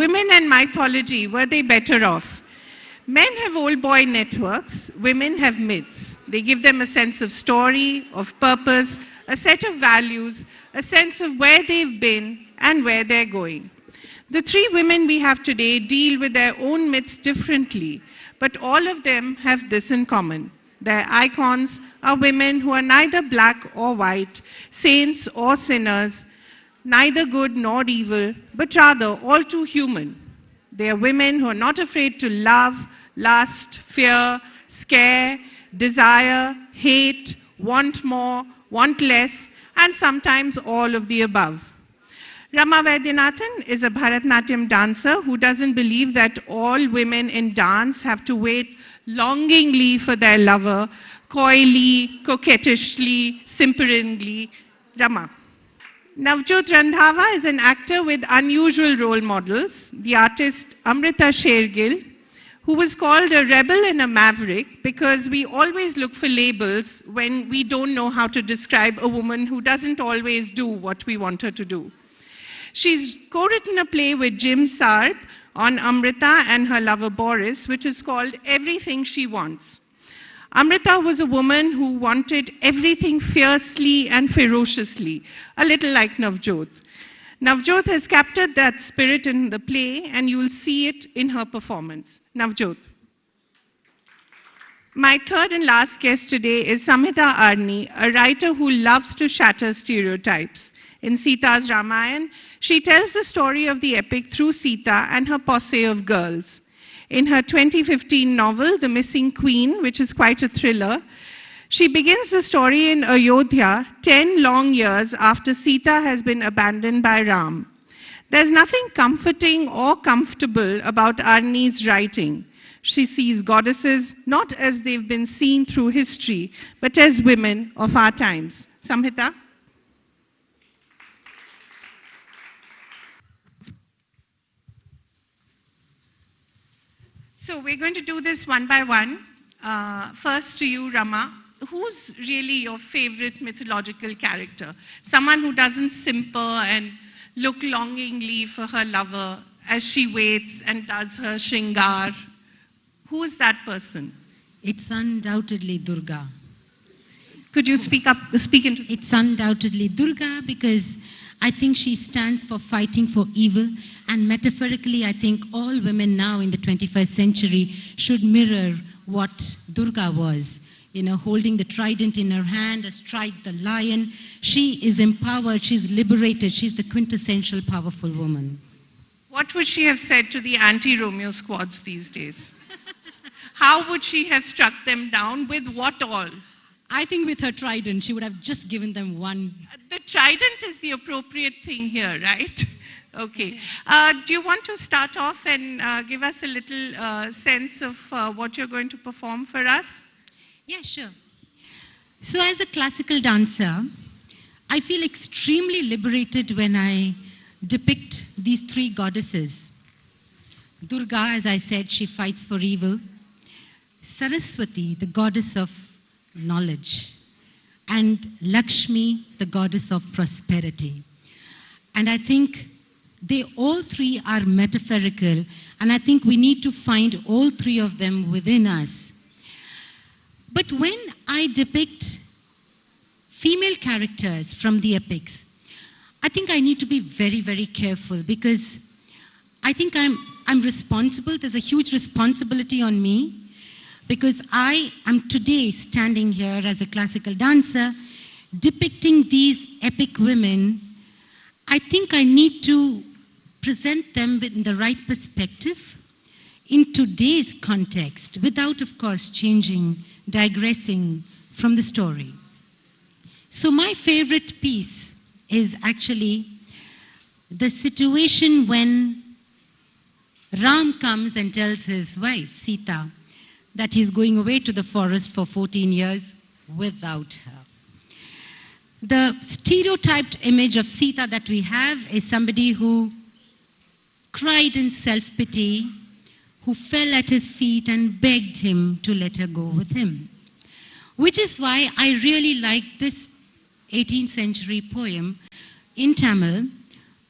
Women and mythology, were they better off? Men have old boy networks, women have myths. They give them a sense of story, of purpose, a set of values, a sense of where they've been and where they're going. The three women we have today deal with their own myths differently, but all of them have this in common. Their icons are women who are neither black or white, saints or sinners, neither good nor evil, but rather all too human. They are women who are not afraid to love, lust, fear, scare, desire, hate, want more, want less, and sometimes all of the above. Rama Vaidyanathan is a Bharatanatyam dancer who doesn't believe that all women in dance have to wait longingly for their lover, coyly, coquettishly, simperingly. Rama. Navjot Randhawa is an actor with unusual role models. The artist Amrita Shergill, who was called a rebel and a maverick because we always look for labels when we don't know how to describe a woman who doesn't always do what we want her to do. She's co-written a play with Jim Sarb on Amrita and her lover Boris, which is called Everything She Wants. Amrita was a woman who wanted everything fiercely and ferociously, a little like Navjot. Navjot has captured that spirit in the play, and you will see it in her performance. Navjot. My third and last guest today is Samhita Arni, a writer who loves to shatter stereotypes. In Sita's Ramayana, she tells the story of the epic through Sita and her posse of girls. In her 2015 novel, The Missing Queen, which is quite a thriller, she begins the story in Ayodhya 10 long years after Sita has been abandoned by Ram. There's nothing comforting or comfortable about Arni's writing. She sees goddesses not as they've been seen through history, but as women of our times. Samhita? So we're going to do this one by one. First to you, Rama. Who's really your favorite mythological character? Someone who doesn't simper and look longingly for her lover as she waits and does her shringar. Who is that person? It's undoubtedly Durga. Could you speak into... It's undoubtedly Durga because I think she stands for fighting for evil, and metaphorically I think all women now in the 21st century should mirror what Durga was. You know, holding the trident in her hand, astride the lion. She is empowered, she's liberated, she's the quintessential powerful woman. What would she have said to the anti-Romeo squads these days? How would she have struck them down? With what all? I think with her trident, she would have just given them one. The trident is the appropriate thing here, right? Okay. Do you want to start off and give us a little sense of what you're going to perform for us? Yeah, sure. So as a classical dancer, I feel extremely liberated when I depict these three goddesses. Durga, as I said, she fights for evil. Saraswati, the goddess of knowledge. And Laxmi, the goddess of prosperity. And I think they all three are metaphorical, and I think we need to find all three of them within us. But when I depict female characters from the epics, I think I need to be very, very careful because I think I'm responsible. There's a huge responsibility on me because I am today standing here as a classical dancer depicting these epic women. I think I need to present them in the right perspective in today's context without, of course, digressing from the story. So my favorite piece is actually the situation when Ram comes and tells his wife, Sita, that he's going away to the forest for 14 years without her. The stereotyped image of Sita that we have is somebody who cried in self-pity, who fell at his feet and begged him to let her go with him. Which is why I really like this 18th century poem in Tamil,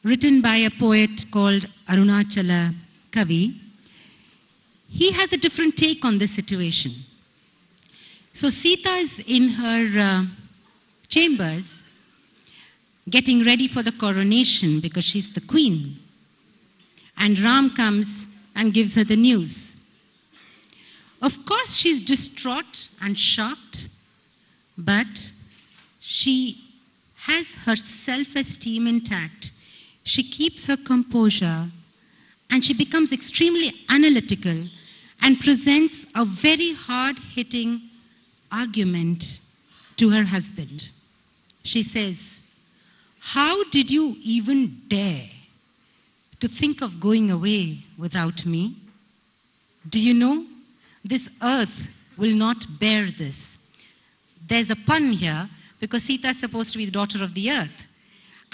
written by a poet called Arunachala Kavi. He has a different take on this situation. So Sita is in her chambers getting ready for the coronation because she's the queen. And Ram comes and gives her the news. Of course, she's distraught and shocked, but she has her self-esteem intact. She keeps her composure, and she becomes extremely analytical and presents a very hard-hitting argument to her husband. She says, "How did you even dare to think of going away without me? Do you know, this earth will not bear this." There's a pun here because Sita is supposed to be the daughter of the earth.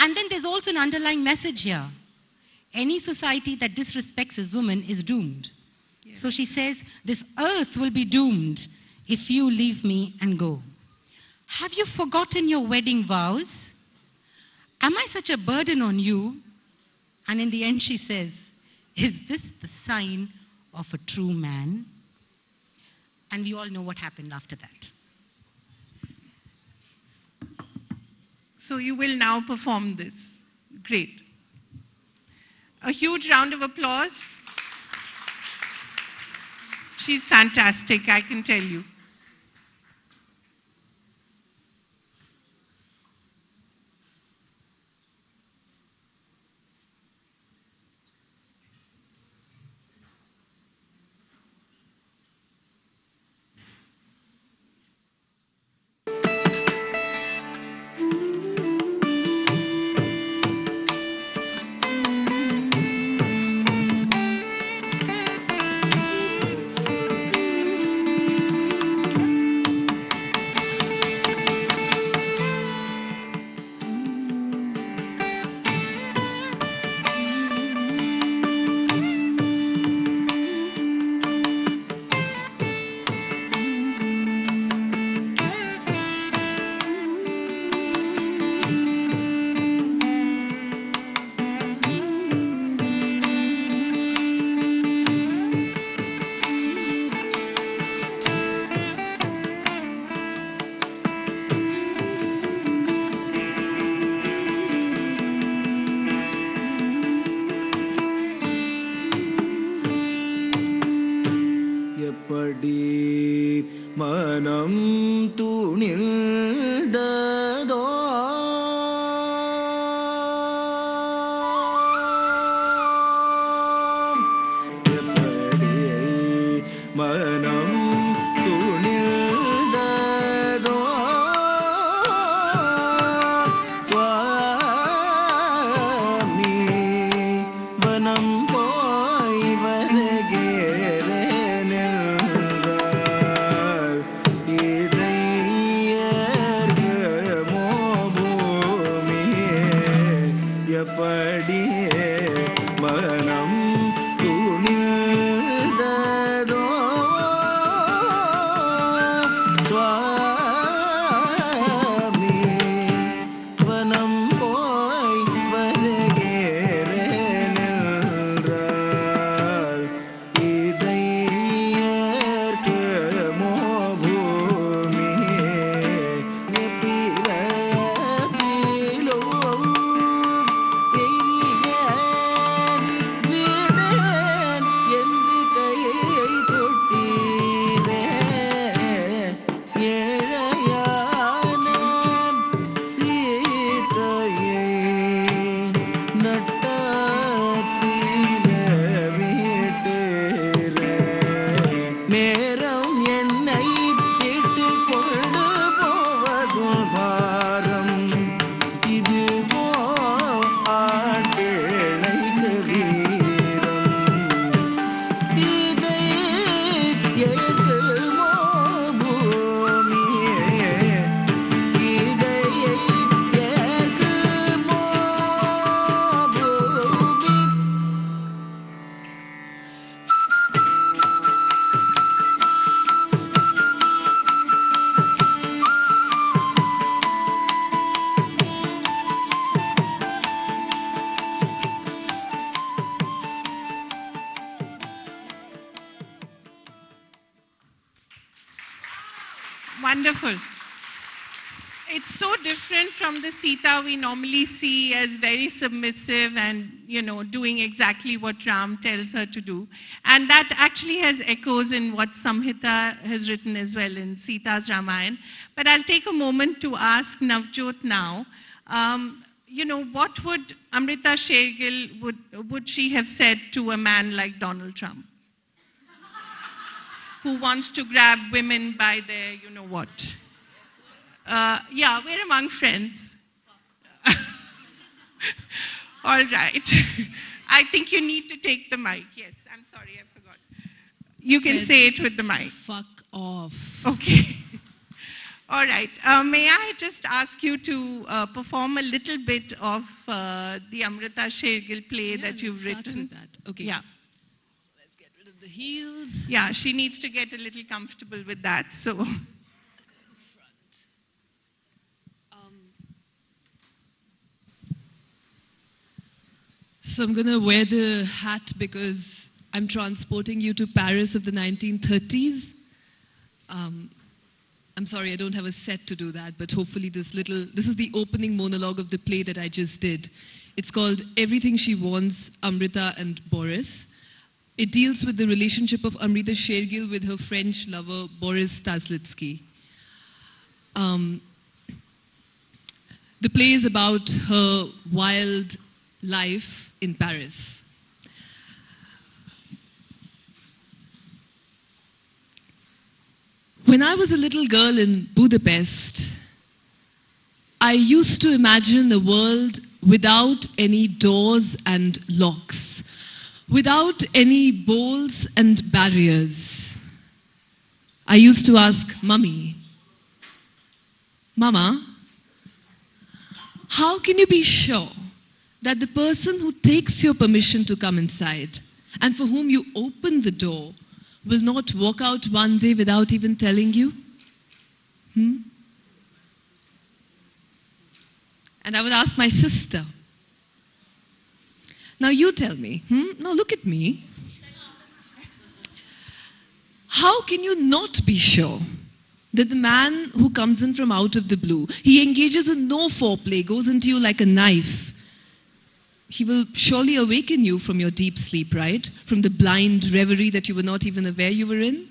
And then there's also an underlying message here. Any society that disrespects its woman is doomed. Yes. So she says, this earth will be doomed if you leave me and go. Have you forgotten your wedding vows? Am I such a burden on you? And in the end she says, is this the sign of a true man? And we all know what happened after that. So you will now perform this. Great. A huge round of applause. She's fantastic, I can tell you. It Wonderful. It's so different from the Sita we normally see as very submissive and, doing exactly what Ram tells her to do. And that actually has echoes in what Samhita has written as well in Sita's Ramayana. But I'll take a moment to ask Navjot now, what would Amrita Shergill, would she have said to a man like Donald Trump? Who wants to grab women by their what? Yeah, we're among friends. All right. I think you need to take the mic. Yes, I'm sorry, I forgot. You can say it with the mic. Fuck off. Okay. All right. May I just ask you to perform a little bit of the Amrita Shergill play that you've written? With that. Okay. Yeah. Let's get rid of the heels. Yeah, she needs to get a little comfortable with that. So. So I'm going to wear the hat because I'm transporting you to Paris of the 1930s. I'm sorry, I don't have a set to do that, but hopefully this is the opening monologue of the play that I just did. It's called Everything She Wants, Amrita and Boris. It deals with the relationship of Amrita Shergill with her French lover, Boris Staslitsky. The play is about her wild life in Paris. When I was a little girl in Budapest, I used to imagine a world without any doors and locks, without any bolts and barriers. I used to ask Mummy, Mama, how can you be sure that the person who takes your permission to come inside and for whom you open the door will not walk out one day without even telling you? And I would ask my sister, now you tell me, now look at me. How can you not be sure that the man who comes in from out of the blue, he engages in no foreplay, goes into you like a knife, he will surely awaken you from your deep sleep, right? From the blind reverie that you were not even aware you were in.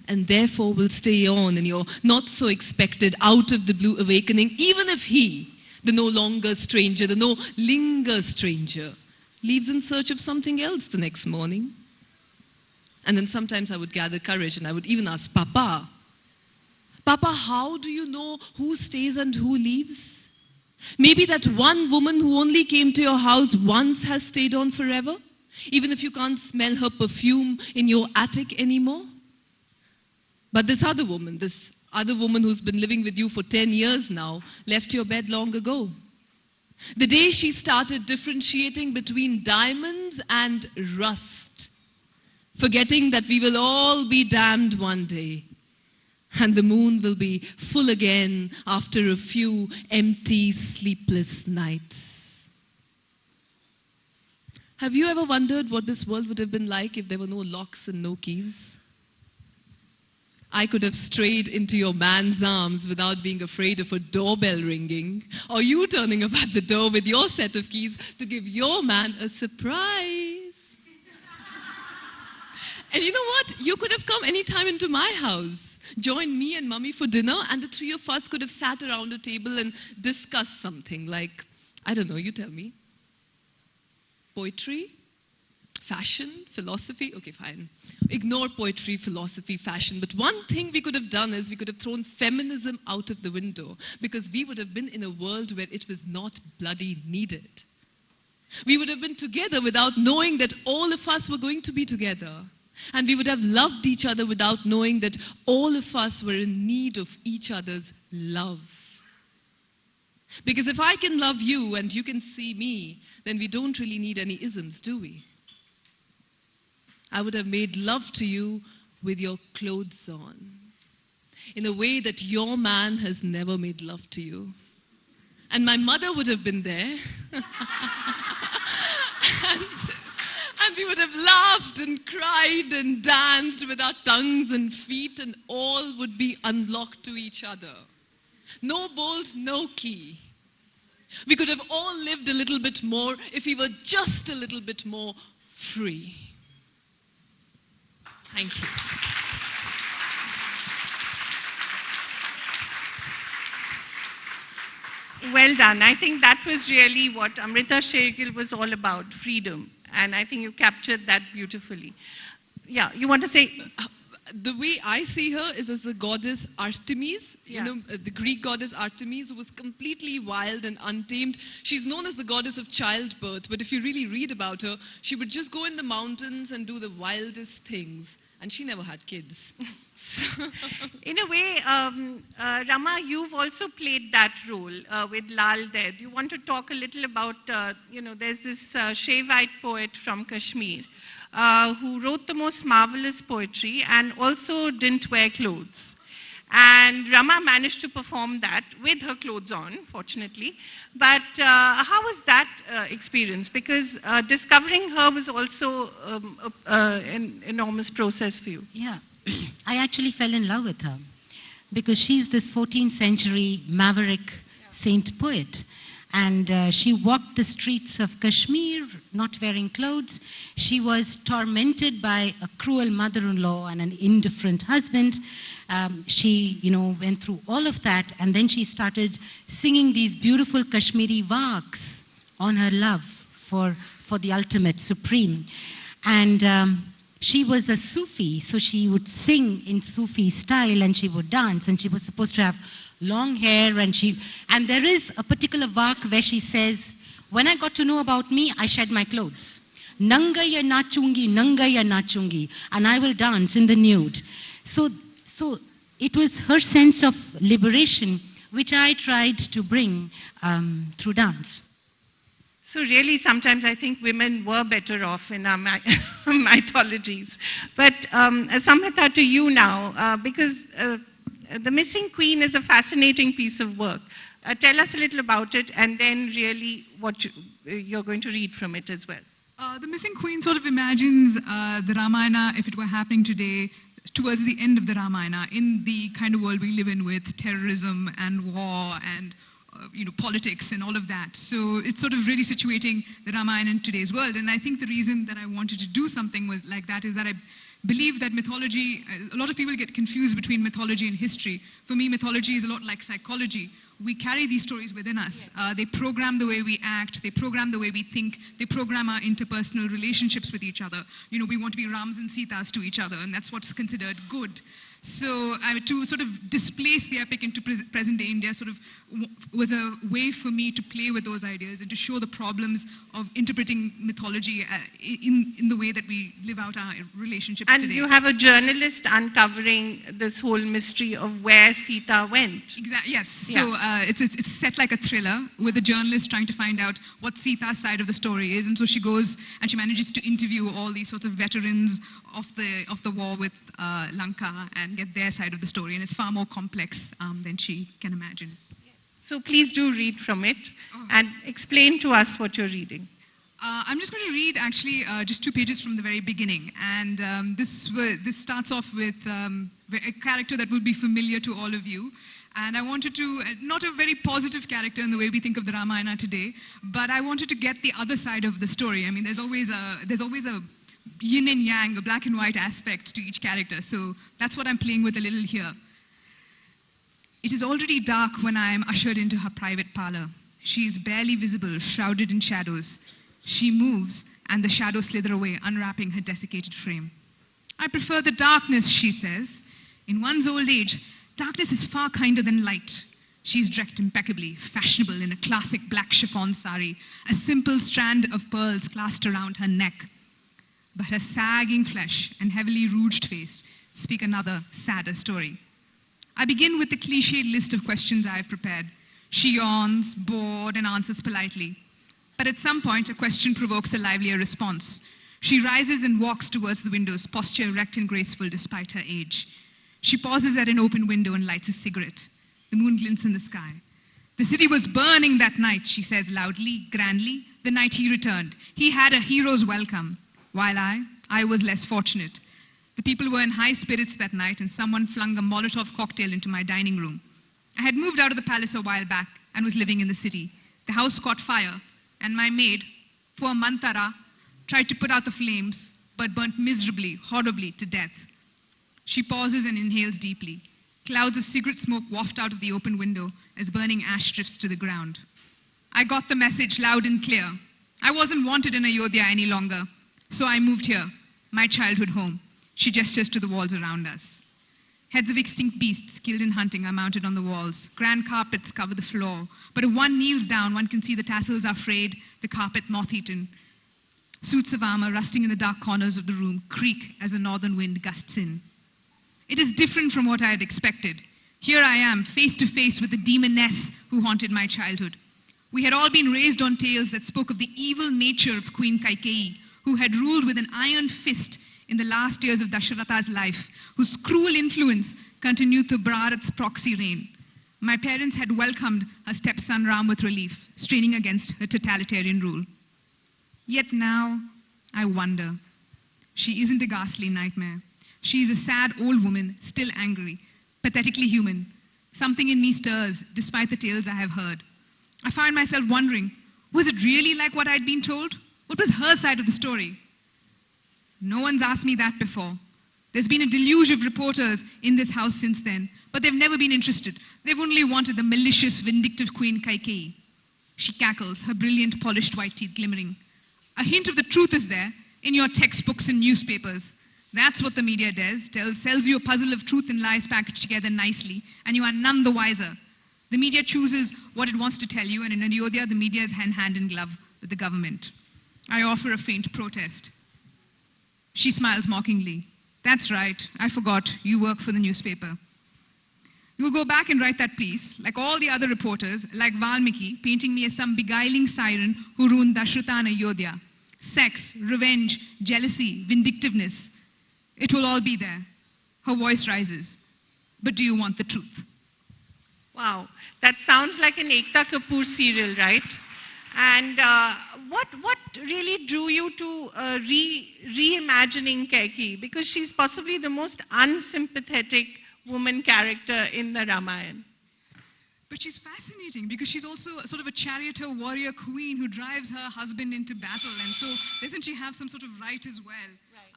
And therefore will stay on in your not so expected, out of the blue awakening, even if he, the no longer stranger, the no linger stranger, leaves in search of something else the next morning. And then sometimes I would gather courage and I would even ask, Papa, how do you know who stays and who leaves? Maybe that one woman who only came to your house once has stayed on forever, even if you can't smell her perfume in your attic anymore. But this other woman who's been living with you for 10 years now, left your bed long ago. The day she started differentiating between diamonds and rust, forgetting that we will all be damned one day. And the moon will be full again after a few empty, sleepless nights. Have you ever wondered what this world would have been like if there were no locks and no keys? I could have strayed into your man's arms without being afraid of a doorbell ringing, or you turning up at the door with your set of keys to give your man a surprise. And you know what? You could have come any time into my house. Join me and Mummy for dinner, and the three of us could have sat around a table and discussed something like, I don't know, you tell me. Poetry? Fashion? Philosophy? Okay, fine. Ignore poetry, philosophy, fashion. But one thing we could have done is we could have thrown feminism out of the window, because we would have been in a world where it was not bloody needed. We would have been together without knowing that all of us were going to be together. And we would have loved each other without knowing that all of us were in need of each other's love. Because if I can love you and you can see me, then we don't really need any isms, do we? I would have made love to you with your clothes on, in a way that your man has never made love to you. And my mother would have been there. And we would have laughed and cried and danced with our tongues and feet, and all would be unlocked to each other. No bolt, no key. We could have all lived a little bit more if we were just a little bit more free. Thank you. Well done. I think that was really what Amrita Shergill was all about, freedom. And I think you captured that beautifully. Yeah, you want to say? The way I see her is as the goddess Artemis, Yeah. the Greek goddess Artemis, who was completely wild and untamed. She's known as the goddess of childbirth, but if you really read about her, she would just go in the mountains and do the wildest things. And she never had kids. In a way, Rama, you've also played that role with Lal Ded. You want to talk a little about, there's this Shaivite poet from Kashmir who wrote the most marvelous poetry and also didn't wear clothes. And Rama managed to perform that with her clothes on, fortunately. But how was that experience? Because discovering her was also an enormous process for you. Yeah, I actually fell in love with her because she's this 14th century maverick saint poet. And she walked the streets of Kashmir not wearing clothes. She was tormented by a cruel mother-in-law and an indifferent husband. She, went through all of that, and then she started singing these beautiful Kashmiri vaaks on her love for the ultimate supreme. And she was a Sufi, so she would sing in Sufi style, and she would dance, and she was supposed to have long hair, and there is a particular vaak where she says, when I got to know about me, I shed my clothes. Nangaya nachungi, and I will dance in the nude. So it was her sense of liberation, which I tried to bring through dance. So really, sometimes I think women were better off in our mythologies. But Samhita, to you now, because The Missing Queen is a fascinating piece of work. Tell us a little about it, and then really what you're going to read from it as well. The Missing Queen sort of imagines the Ramayana, if it were happening today, towards the end of the Ramayana, in the kind of world we live in with terrorism and war and politics and all of that. So it's sort of really situating the Ramayana in today's world. And I think the reason that I wanted to do something was like that is that I believe that mythology, a lot of people get confused between mythology and history. For me, mythology is a lot like psychology. We carry these stories within us. They program the way we act, they program the way we think, they program our interpersonal relationships with each other. We want to be Rams and Sitas to each other, and that's what's considered good. So to sort of displace the epic into present-day India sort of was a way for me to play with those ideas and to show the problems of interpreting mythology in the way that we live out our relationships and today. And you have a journalist uncovering this whole mystery of where Sita went. Exactly. Yes. Yeah. So it's set like a thriller with a journalist trying to find out what Sita's side of the story is, and so she goes and she manages to interview all these sorts of veterans of the war with Lanka and get their side of the story, and it's far more complex than she can imagine. So please do read from it and explain to us what you're reading. I'm just going to read actually just 2 pages from the very beginning, and this starts off with a character that will be familiar to all of you. And I wanted to, not a very positive character in the way we think of the Ramayana today, but I wanted to get the other side of the story. I mean, there's always a yin and yang, a black and white aspect to each character. So that's what I'm playing with a little here. It is already dark when I am ushered into her private parlor. She is barely visible, shrouded in shadows. She moves, and the shadows slither away, unwrapping her desiccated frame. I prefer the darkness, she says. In one's old age, darkness is far kinder than light. She is dressed impeccably, fashionable in a classic black chiffon sari, a simple strand of pearls clasped around her neck. But her sagging flesh and heavily rouged face speak another, sadder story. I begin with the cliched list of questions I have prepared. She yawns, bored, and answers politely. But at some point, a question provokes a livelier response. She rises and walks towards the windows, posture erect and graceful despite her age. She pauses at an open window and lights a cigarette. The moon glints in the sky. The city was burning that night, she says loudly, grandly, the night he returned. He had a hero's welcome. while I was less fortunate. The people were in high spirits that night, and someone flung a Molotov cocktail into my dining room. I had moved out of the palace a while back and was living in the city. The house caught fire, and my maid, poor Mantara, tried to put out the flames, but burnt miserably, horribly to death. She pauses and inhales deeply. Clouds of cigarette smoke waft out of the open window as burning ash drifts to the ground. I got the message loud and clear. I wasn't wanted in Ayodhya any longer, so I moved here, my childhood home. She gestures to the walls around us. Heads of extinct beasts killed in hunting are mounted on the walls. Grand carpets cover the floor. But if one kneels down, one can see the tassels are frayed, the carpet moth-eaten. Suits of armor rusting in the dark corners of the room creak as the northern wind gusts in. It is different from what I had expected. Here I am, face to face with the demoness who haunted my childhood. We had all been raised on tales that spoke of the evil nature of Queen Kaikeyi, who had ruled with an iron fist in the last years of Dasharatha's life, whose cruel influence continued through Bharat's proxy reign. My parents had welcomed her stepson Ram with relief, straining against her totalitarian rule. Yet now, I wonder. She isn't a ghastly nightmare. She is a sad old woman, still angry, pathetically human. Something in me stirs, despite the tales I have heard. I find myself wondering, was it really like what I'd been told? What was her side of the story? No one's asked me that before. There's been a deluge of reporters in this house since then, but they've never been interested. They've only wanted the malicious, vindictive Queen Kaikeyi. She cackles, her brilliant, polished white teeth glimmering. A hint of the truth is there in your textbooks and newspapers. That's what the media does, sells you a puzzle of truth and lies packaged together nicely, and you are none the wiser. The media chooses what it wants to tell you, and in Ayodhya, the media is hand in glove with the government. I offer a faint protest. She smiles mockingly. That's right, I forgot, you work for the newspaper. You'll go back and write that piece, like all the other reporters, like Valmiki, painting me as some beguiling siren who ruined Dasharatha and Ayodhya. Sex, revenge, jealousy, vindictiveness. It will all be there. Her voice rises. But do you want the truth? Wow, that sounds like an Ekta Kapoor serial, right? And what really drew you to reimagining Kaikeyi? Because she's possibly the most unsympathetic woman character in the Ramayana. But she's fascinating because she's also sort of a charioteer warrior queen who drives her husband into battle. And so doesn't she have some sort of right as well? Right.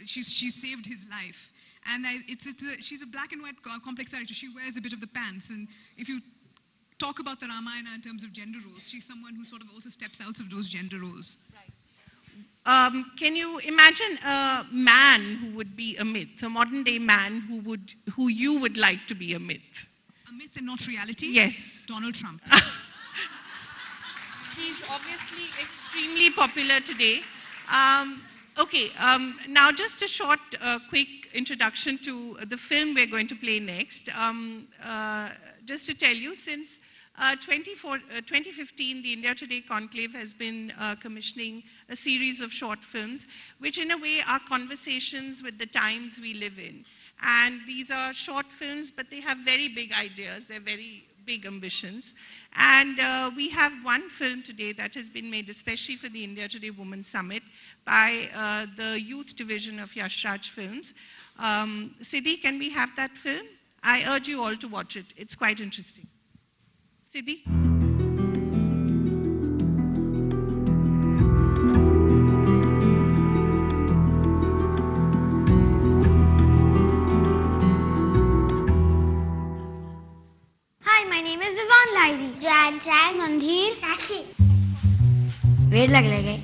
She saved his life. And she's a black and white complex character. She wears a bit of the pants. And if you talk about the Ramayana in terms of gender roles, she's someone who sort of also steps out of those gender roles. Right. Can you imagine a man who would be a myth, a modern day man who you would like to be a myth? A myth and not reality? Yes. Donald Trump. He's obviously extremely popular today. Now just a short, quick introduction to the film we're going to play next. Just to tell you, since 2015, the India Today Conclave has been commissioning a series of short films, which in a way are conversations with the times we live in. And these are short films, but they have very big ideas. They're very big ambitions. And we have one film today that has been made especially for the India Today Women's Summit by the youth division of Yash Raj Films. Siddhi, can we have that film? I urge you all to watch it. It's quite interesting. Siddhi? मंदिर wait लग गए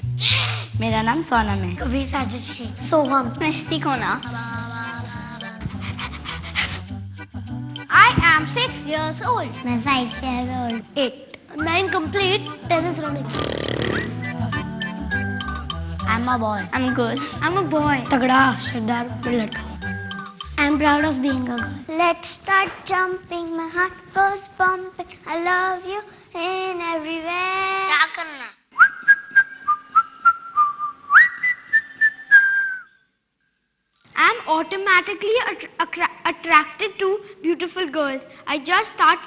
मेरा नाम सोनम है कभी साजिश सोहम मस्ती कोना I am 6 years old. मैं 5 years old. 8. 9 complete. 10 is running. I'm a boy. I'm good. I'm a boy. तगड़ा सरदार लड़का. I'm proud of being a girl. Let's start jumping. My heart goes pumping. I love you in everywhere. क्या करना? I'm automatically attracted to beautiful girls. I just start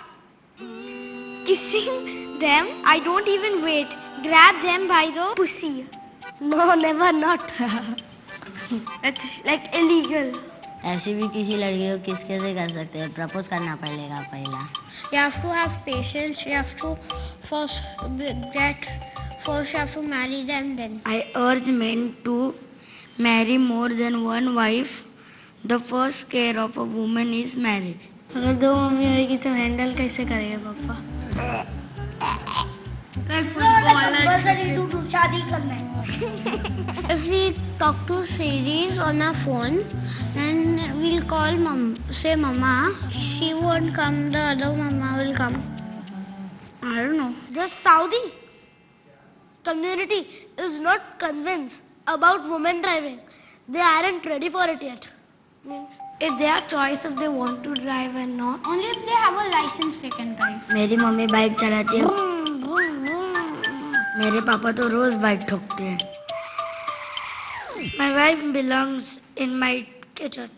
kissing them. I don't even wait. Grab them by the pussy. No, never, not. That's like illegal. ऐसी भी किसी लड़की को किसके से कर सकते हैं? प्रपोज करना पड़ेगा पहला. You have to have patience. You have to first you have to marry them then. I urge men to marry more than one wife. The first care of a woman is marriage. अगर 2 mummy होगी तो handle कैसे करेगा पापा? शादी करना है. If we talk to fairies on our phone and we'll call say mama, she won't come, the other mama will come. I don't know. The Saudi community is not convinced about women driving. They aren't ready for it yet. Means it's their choice if they want to drive or not. Only if they have a license they can drive. मेरी mummy bike चलाती है. मेरे पापा तो रोज bike ठोकते हैं. My wife belongs in my kitchen.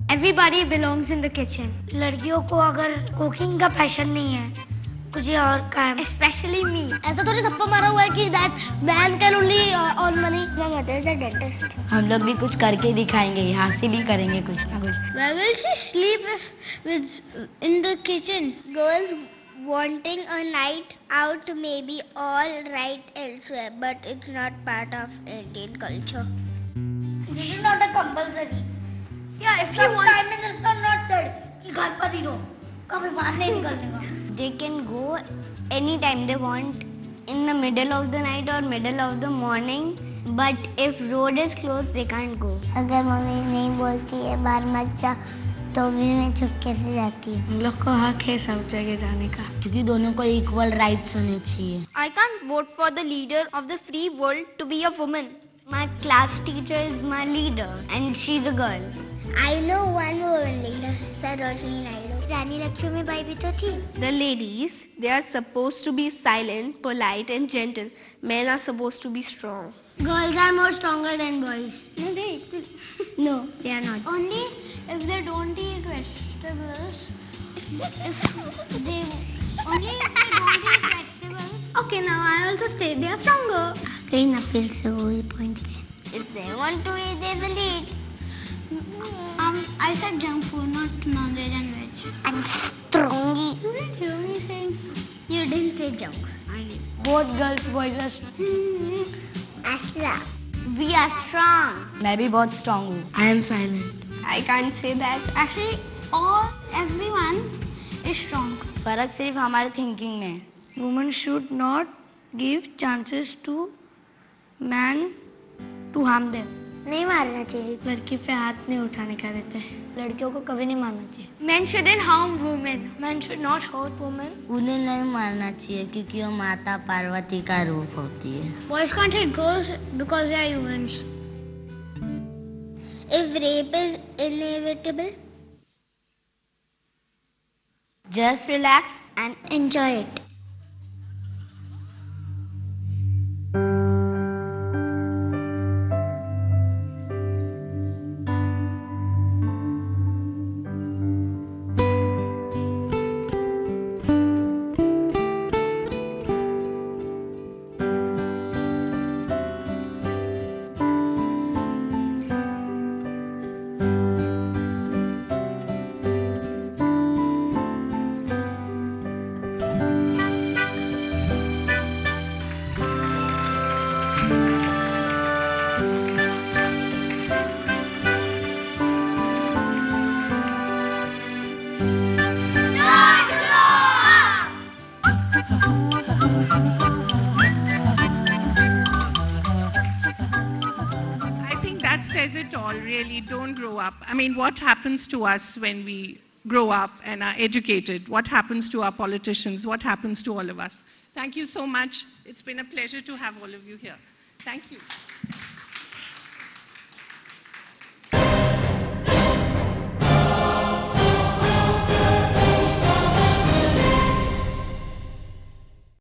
Everybody belongs in the kitchen. लड़कियों को अगर कुकिंग का पैशन नहीं है, कुछ और काम. Especially me. ऐसा थोड़ी सबको मारा हुआ है कि that man can only earn money. My mother is a dentist. हम लोग भी कुछ करके दिखाएंगे, हासिल ही करेंगे कुछ ना कुछ. Where will she sleep in the kitchen? Girls wanting a night out may be all right elsewhere, but it's not part of Indian culture. This is not a compulsory. Yeah, if you want. Prime Minister not said कि घर पर ही रहो, कभी बाहर नहीं निकलने का. They can go anytime they want, in the middle of the night or middle of the morning. But if road is closed, they can't go. अगर मम्मी नहीं बोलती है बाहर मत जा, तो भी मैं चुपके से जाती हूँ. हम लोग को हक है सब जगह जाने का. क्योंकि दोनों को इक्वल राइट्स होने चाहिए. I can't vote for the leader of the free world to be a woman. My class teacher is my leader, and she's a girl. I know one woman leader, Sarojini Naidu. Rani Lakshmi Bai bhi to thi. The ladies, they are supposed to be silent, polite, and gentle. Men are supposed to be strong. Girls are more stronger than boys. No, no, they are not. Only if they don't eat vegetables. Only if they don't eat vegetables. Okay, now I also say they are stronger. कहीं ना फिर से वही point पे. If they want to eat, they will eat. I said junk food, not non-veg and veg. I'm strong. You didn't hear me saying. You didn't say junk. Both girls, boys are strong. Ashra, we are strong. मैं भी बहुत strong हूँ. I am silent. I can't say that. Actually, everyone is strong. फर्क सिर्फ हमारे thinking में. Women should not give chances to man to harm them. नहीं मारना चाहिए. लड़की पे हाथ नहीं उठाने का रहता है. लड़कियों को कभी नहीं मारना चाहिए. Men shouldn't harm women. Men should not hurt women. उन्हें नहीं मारना चाहिए क्योंकि वो माता पार्वती का रूप होती है. Boys can't hit girls because they are humans. If rape is inevitable, just relax and enjoy it. Really, don't grow up. I mean, what happens to us when we grow up and are educated? What happens to our politicians? What happens to all of us? Thank you so much. It's been a pleasure to have all of you here. Thank you.